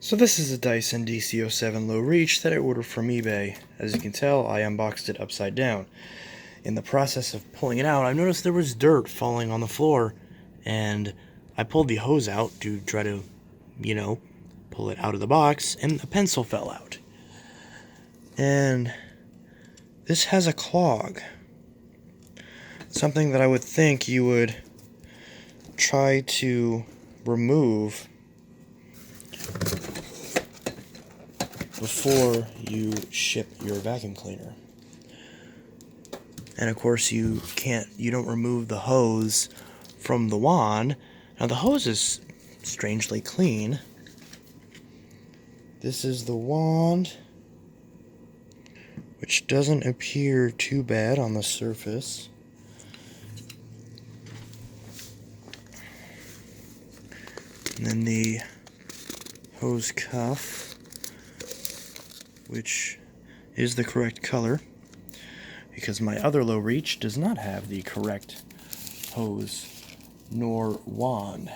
So this is a Dyson DC07 low reach that I ordered from eBay. As you can tell, I unboxed it upside down. In the process of pulling it out, I noticed there was dirt falling on the floor, and I pulled the hose out to try to, pull it out of the box, and a pencil fell out. And this has a clog. Something that I would think you would try to remove before you ship your vacuum cleaner. And of course you don't remove the hose from the wand. Now the hose is strangely clean. This is the wand, which doesn't appear too bad on the surface. And then the hose cuff, which is the correct color, because my other low reach does not have the correct hose nor wand.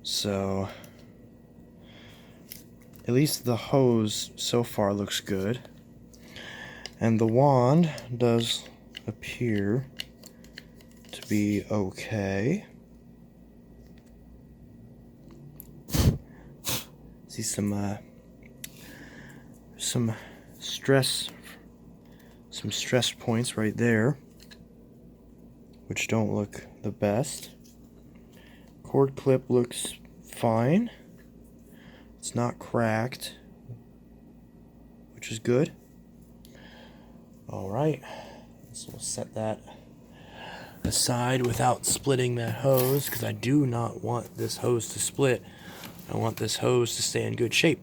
So at least the hose so far looks good, and the wand does appear to be okay. See some stress points right there, which don't look the best. Cord clip looks fine. It's not cracked, which is good. Alright, so we'll set that aside without splitting that hose, because I do not want this hose to split. I want this hose to stay in good shape.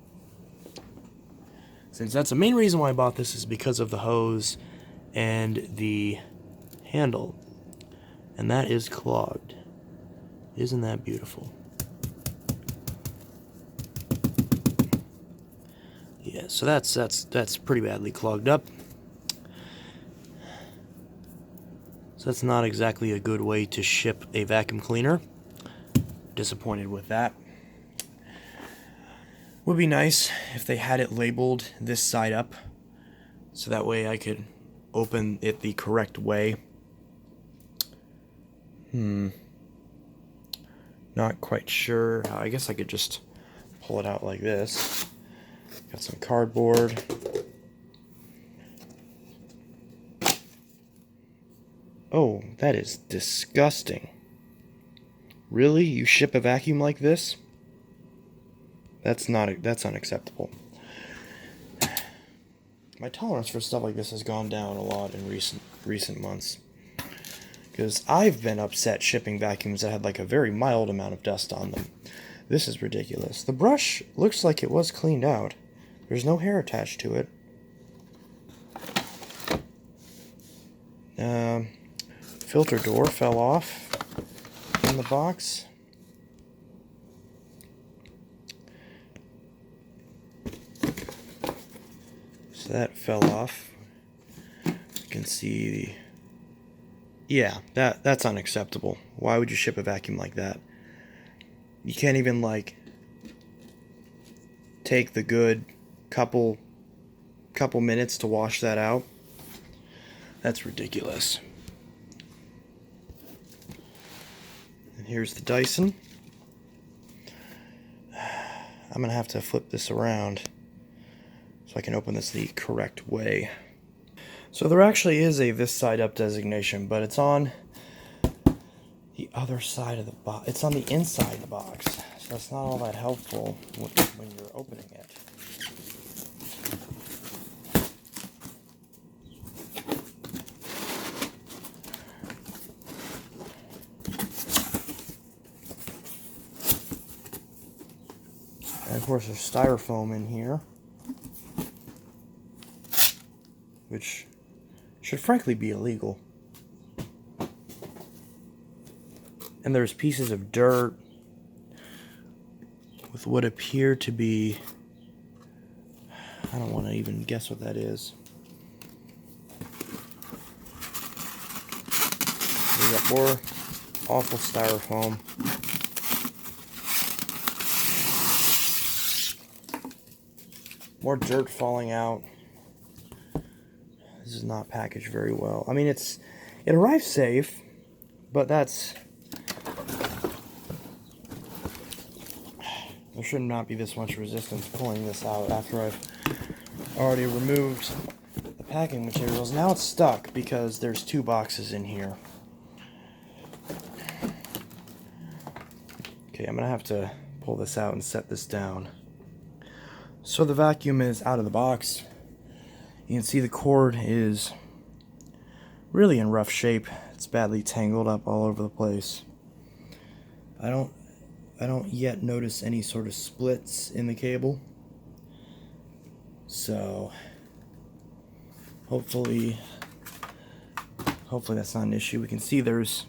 Since that's the main reason why I bought this, is because of the hose and the handle. And that is clogged. Isn't that beautiful? Yeah, so that's pretty badly clogged up. So that's not exactly a good way to ship a vacuum cleaner. Disappointed with that. Would be nice if they had it labeled this side up, so that way I could open it the correct way. Not quite sure. I guess I could just pull it out like this. Got some cardboard. Oh, that is disgusting. Really? You ship a vacuum like this? That's unacceptable. My tolerance for stuff like this has gone down a lot in recent months, because I've been upset shipping vacuums that had like a very mild amount of dust on them. This is ridiculous. The brush looks like it was cleaned out. There's no hair attached to it. Filter door fell off in the box. So that fell off. You can see that's unacceptable. Why would you ship a vacuum like that? You can't even take the good couple minutes to wash that out. That's ridiculous. And here's the Dyson. I'm gonna have to flip this around so I can open this the correct way. So there actually is a this side up designation, but it's on the other side of the box. It's on the inside of the box, so it's not all that helpful when you're opening it. And of course there's styrofoam in here, which should frankly be illegal. And there's pieces of dirt with what appear to be, I don't want to even guess what that is. We got more awful styrofoam. More dirt falling out. This is not packaged very well. I mean, it arrived safe, but there should not be this much resistance pulling this out after I've already removed the packing materials. Now it's stuck because there's 2 boxes in here. Okay, I'm gonna have to pull this out and set this down. So the vacuum is out of the box. You can see the cord is really in rough shape. It's badly tangled up all over the place. I don't yet notice any sort of splits in the cable. So hopefully that's not an issue. We can see there's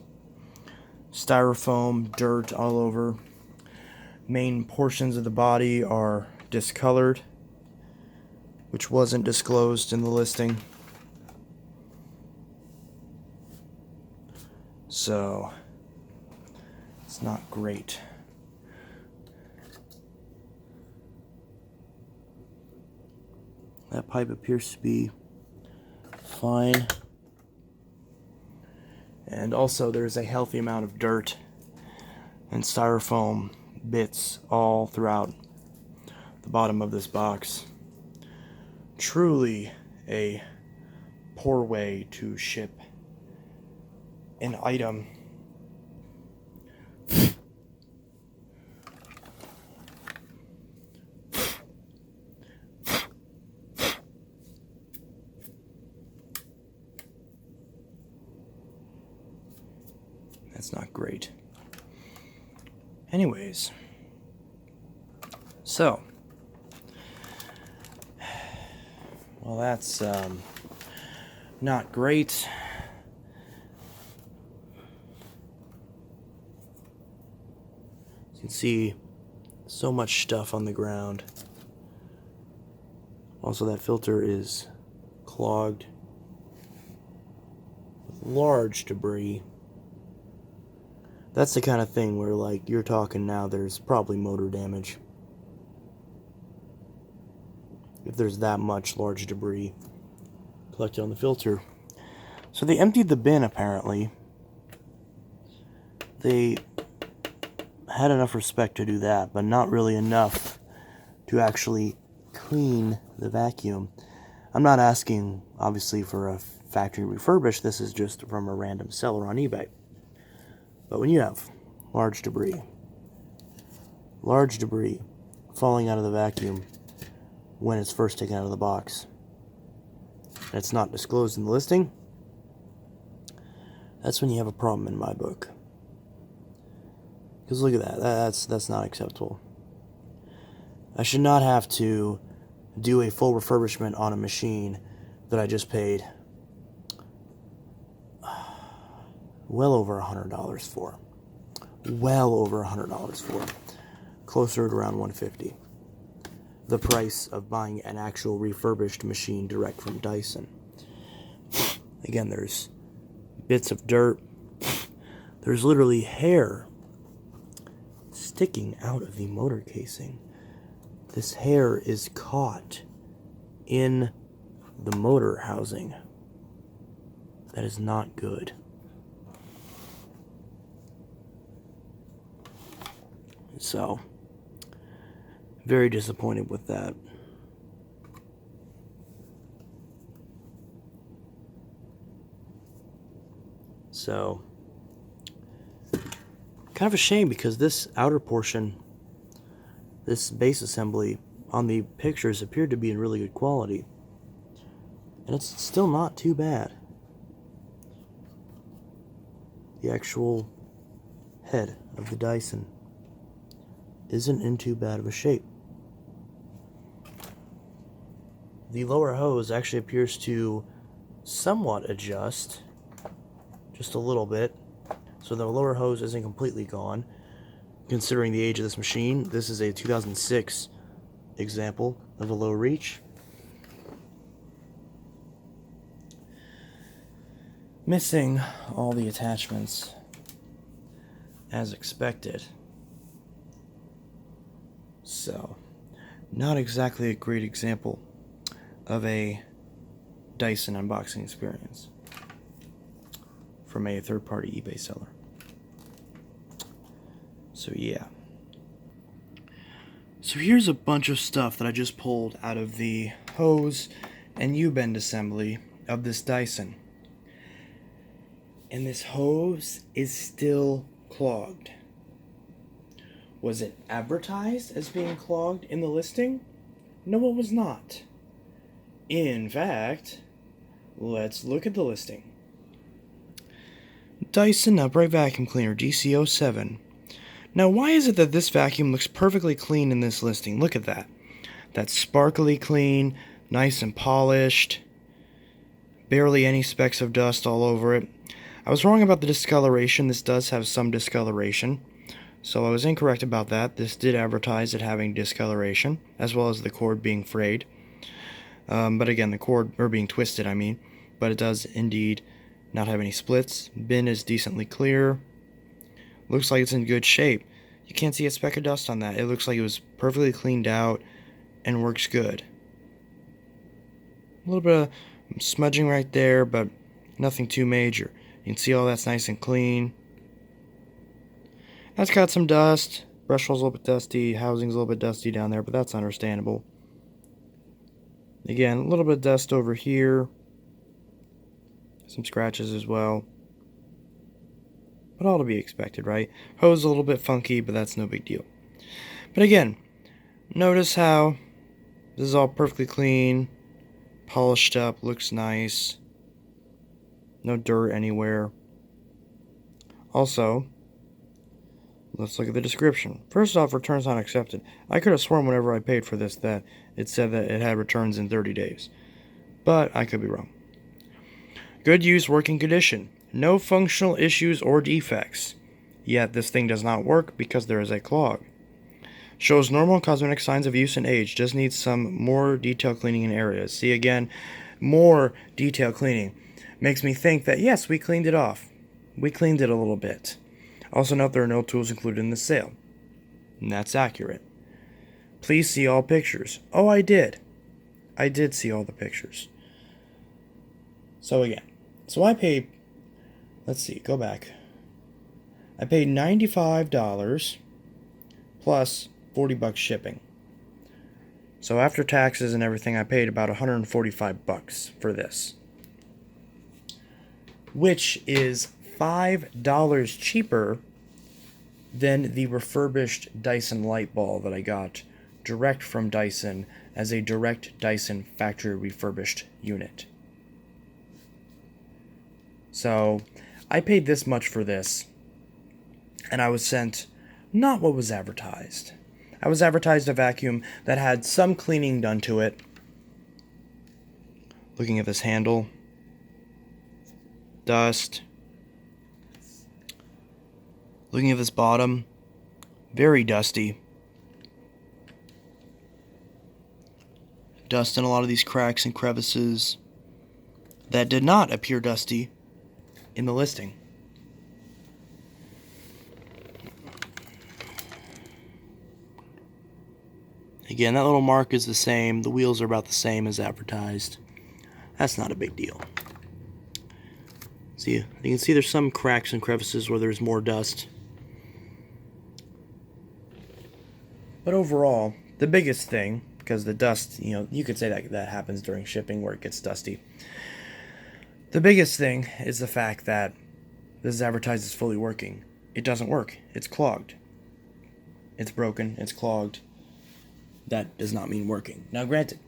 styrofoam, dirt all over. Main portions of the body are discolored, which wasn't disclosed in the listing. So it's not great. That pipe appears to be fine. And also there's a healthy amount of dirt and styrofoam bits all throughout the bottom of this box. Truly a poor way to ship an item. That's not great. Anyways, so, well, that's not great. You can see so much stuff on the ground. Also, that filter is clogged with large debris. That's the kind of thing where, like, you're talking now, there's probably motor damage. If there's that much large debris collected on the filter. So they emptied the bin, apparently. They had enough respect to do that, but not really enough to actually clean the vacuum. I'm not asking, obviously, for a factory refurbish. This is just from a random seller on eBay. But when you have large debris falling out of the vacuum when it's first taken out of the box, and it's not disclosed in the listing, that's when you have a problem in my book. Because look at that, that's not acceptable. I should not have to do a full refurbishment on a machine that I just paid well over $100 for. Well over $100 for. Closer to around $150. The price of buying an actual refurbished machine direct from Dyson. Again, there's bits of dirt. There's literally hair sticking out of the motor casing. This hair is caught in the motor housing. That is not good. So, very disappointed with that. So, kind of a shame because this outer portion, this base assembly on the pictures appeared to be in really good quality. And it's still not too bad. The actual head of the Dyson isn't in too bad of a shape. The lower hose actually appears to somewhat adjust, just a little bit, so the lower hose isn't completely gone. Considering the age of this machine, this is a 2006 example of a low reach. Missing all the attachments as expected. So, not exactly a great example of a Dyson unboxing experience from a third-party eBay seller. So yeah. So here's a bunch of stuff that I just pulled out of the hose and U-bend assembly of this Dyson. And this hose is still clogged. Was it advertised as being clogged in the listing? No, it was not. In fact, let's look at the listing. Dyson Upright Vacuum Cleaner DC07. Now, why is it that this vacuum looks perfectly clean in this listing? Look at that. That's sparkly clean, nice and polished. Barely any specks of dust all over it. I was wrong about the discoloration. This does have some discoloration. So I was incorrect about that. This did advertise it having discoloration, as well as the cord being frayed. But again, the cord, or being twisted, I mean. But it does indeed not have any splits. Bin is decently clear. Looks like it's in good shape. You can't see a speck of dust on that. It looks like it was perfectly cleaned out and works good. A little bit of smudging right there, but nothing too major. You can see all that's nice and clean. That's got some dust. Brush roll's a little bit dusty. Housing's a little bit dusty down there, but that's understandable. Again, a little bit of dust over here. Some scratches as well. But all to be expected, right? Hose is a little bit funky, but that's no big deal. But again, notice how this is all perfectly clean, polished up, looks nice. No dirt anywhere. Also, let's look at the description. First off, returns not accepted. I could have sworn whenever I paid for this that it said that it had returns in 30 days. But I could be wrong. Good use, working condition. No functional issues or defects. Yet this thing does not work because there is a clog. Shows normal cosmetic signs of use and age. Just needs some more detail cleaning in areas. See, again, more detail cleaning. Makes me think that, yes, we cleaned it off. We cleaned it a little bit. Also note there are no tools included in the sale. And that's accurate. Please see all pictures. Oh, I did. I did see all the pictures. So again, I paid, let's see, go back. I paid $95 plus $40 shipping. So after taxes and everything, I paid about $145 for this, which is $5 cheaper than the refurbished Dyson light ball that I got direct from Dyson as a direct Dyson factory refurbished unit. So I paid this much for this, and I was sent not what was advertised. I was advertised a vacuum that had some cleaning done to it. Looking at this handle, dust. Looking at this bottom, very dusty. Dust in a lot of these cracks and crevices that did not appear dusty in the listing. Again, that little mark is the same. The wheels are about the same as advertised. That's not a big deal. See, you can see there's some cracks and crevices where there's more dust. But overall, the biggest thing, because the dust, you could say that happens during shipping where it gets dusty. The biggest thing is the fact that this is advertised as fully working. It doesn't work. It's clogged. It's broken. It's clogged. That does not mean working. Now, granted,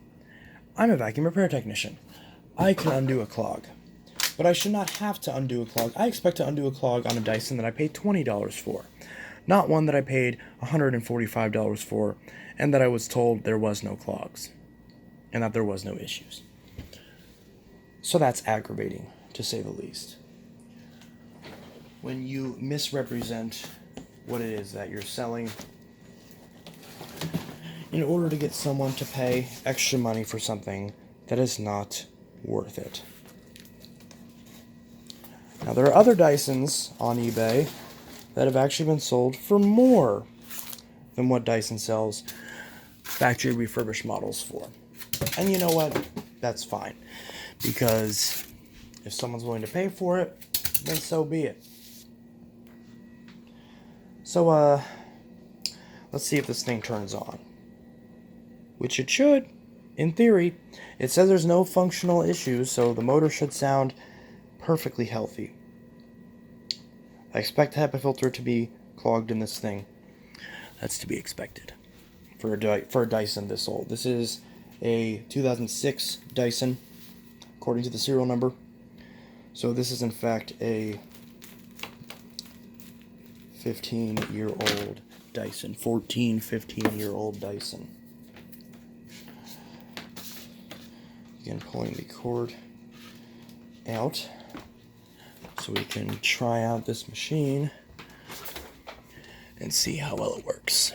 I'm a vacuum repair technician. I can undo a clog. But I should not have to undo a clog. I expect to undo a clog on a Dyson that I paid $20 for. Not one that I paid $145 for and that I was told there was no clogs and that there was no issues. So that's aggravating, to say the least. When you misrepresent what it is that you're selling in order to get someone to pay extra money for something that is not worth it. Now, there are other Dysons on eBay that have actually been sold for more than what Dyson sells. factory refurbished models for. And you know what? That's fine. Because if someone's willing to pay for it, then so be it. So, let's see if this thing turns on. Which it should, in theory. It says there's no functional issues, so the motor should sound perfectly healthy. I expect the HEPA filter to be clogged in this thing. That's to be expected for a Dyson this old. This is a 2006 Dyson, according to the serial number. So this is in fact a 15-year-old Dyson. 15-year-old Dyson. Again, pulling the cord out so we can try out this machine and see how well it works.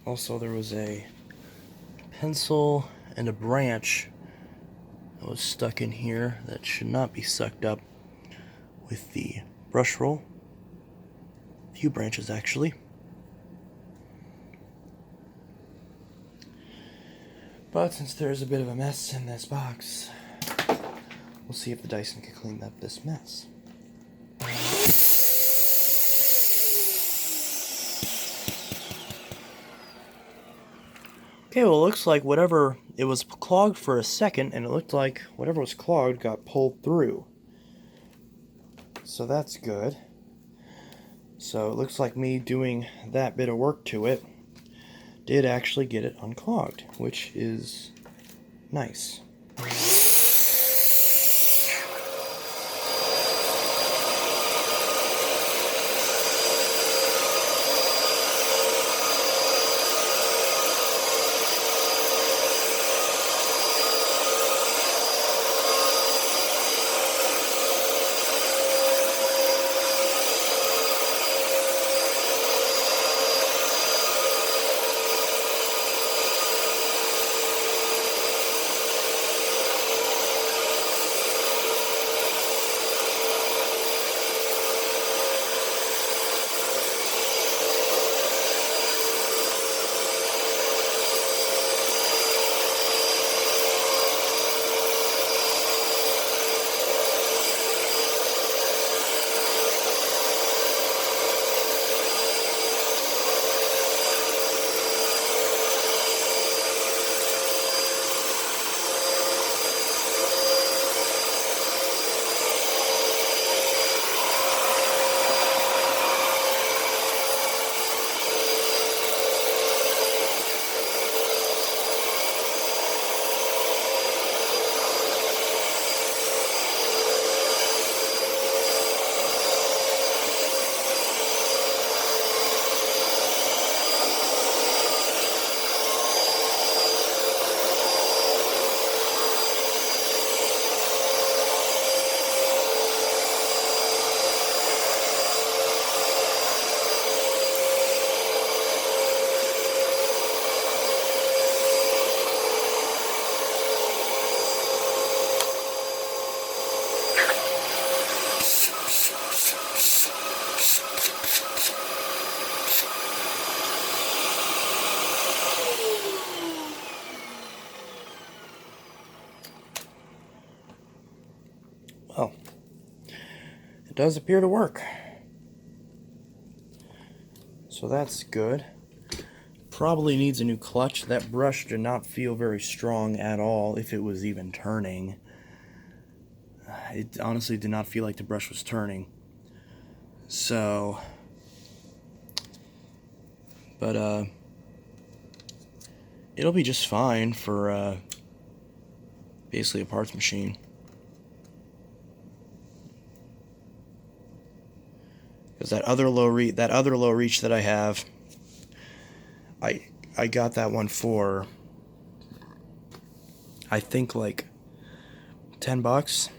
Also, there was a pencil and a branch that was stuck in here that should not be sucked up with the brush roll. A few branches, actually. But since there's a bit of a mess in this box, we'll see if the Dyson can clean up this mess. Okay, well, it looks like whatever, it was clogged for a second, and it looked like whatever was clogged got pulled through. So that's good. So it looks like me doing that bit of work to it did actually get it unclogged, which is nice. Well, it does appear to work. So that's good. Probably needs a new clutch. That brush did not feel very strong at all, if it was even turning. It honestly did not feel like the brush was turning. So, but it'll be just fine for basically a parts machine. Because that other low reach that I have, I got that one for, I think, like $10.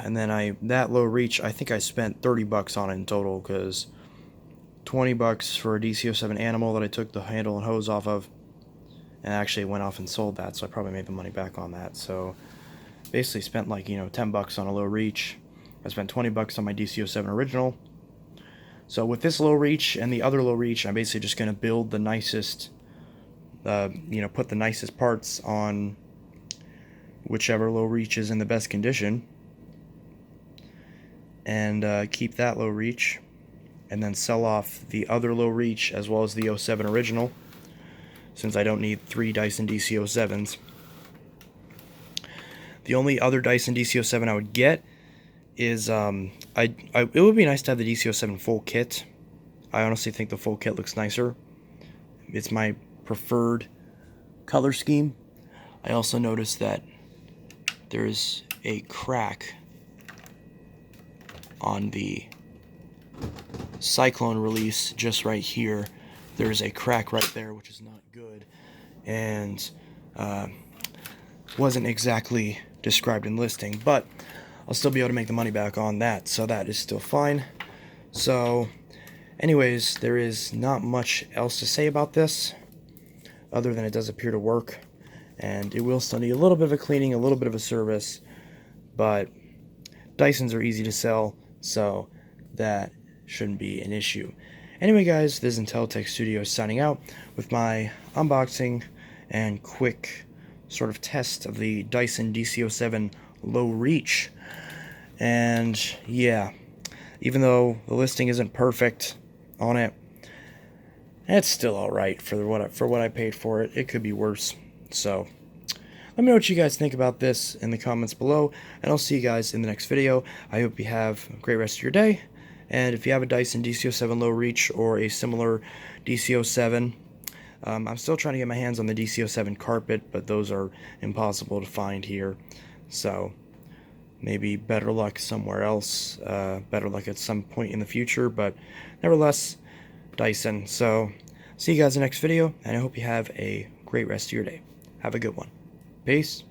And then that low reach, I think I spent $30 on it in total, because $20 for a DC07 Animal that I took the handle and hose off of, and I actually went off and sold that, so I probably made the money back on that. So basically spent like, you know, 10 bucks on a low reach. I spent 20 bucks on my DC07 original. So with this low reach and the other low reach, I'm basically just going to build the nicest, you know, put the nicest parts on whichever low reach is in the best condition, and keep that low reach, and then sell off the other low reach as well as the 07 original, since I don't need 3 Dyson DC07s. The only other Dyson DC07 I would get is, it would be nice to have the DC07 full kit. I honestly think the full kit looks nicer. It's my preferred color scheme. I also noticed that there's a crack on the Cyclone release just right here. There's a crack right there, which is not good, and wasn't exactly described in listing, but I'll still be able to make the money back on that, so that is still fine. So anyways, there is not much else to say about this other than it does appear to work, and it will still need a little bit of a cleaning, a little bit of a service, but Dysons are easy to sell, so that shouldn't be an issue. Anyway guys, this is Inteltech Studios signing out with my unboxing and quick sort of test of the Dyson DC07 low reach. And yeah, even though the listing isn't perfect on it, it's still alright for what I paid for it. It could be worse. So let me know what you guys think about this in the comments below, and I'll see you guys in the next video. I hope you have a great rest of your day, and if you have a Dyson DC07 low reach or a similar DC07, I'm still trying to get my hands on the DC07 carpet, but those are impossible to find here. So maybe better luck somewhere else, better luck at some point in the future, but nevertheless, Dyson. So see you guys in the next video, and I hope you have a great rest of your day. Have a good one. Peace.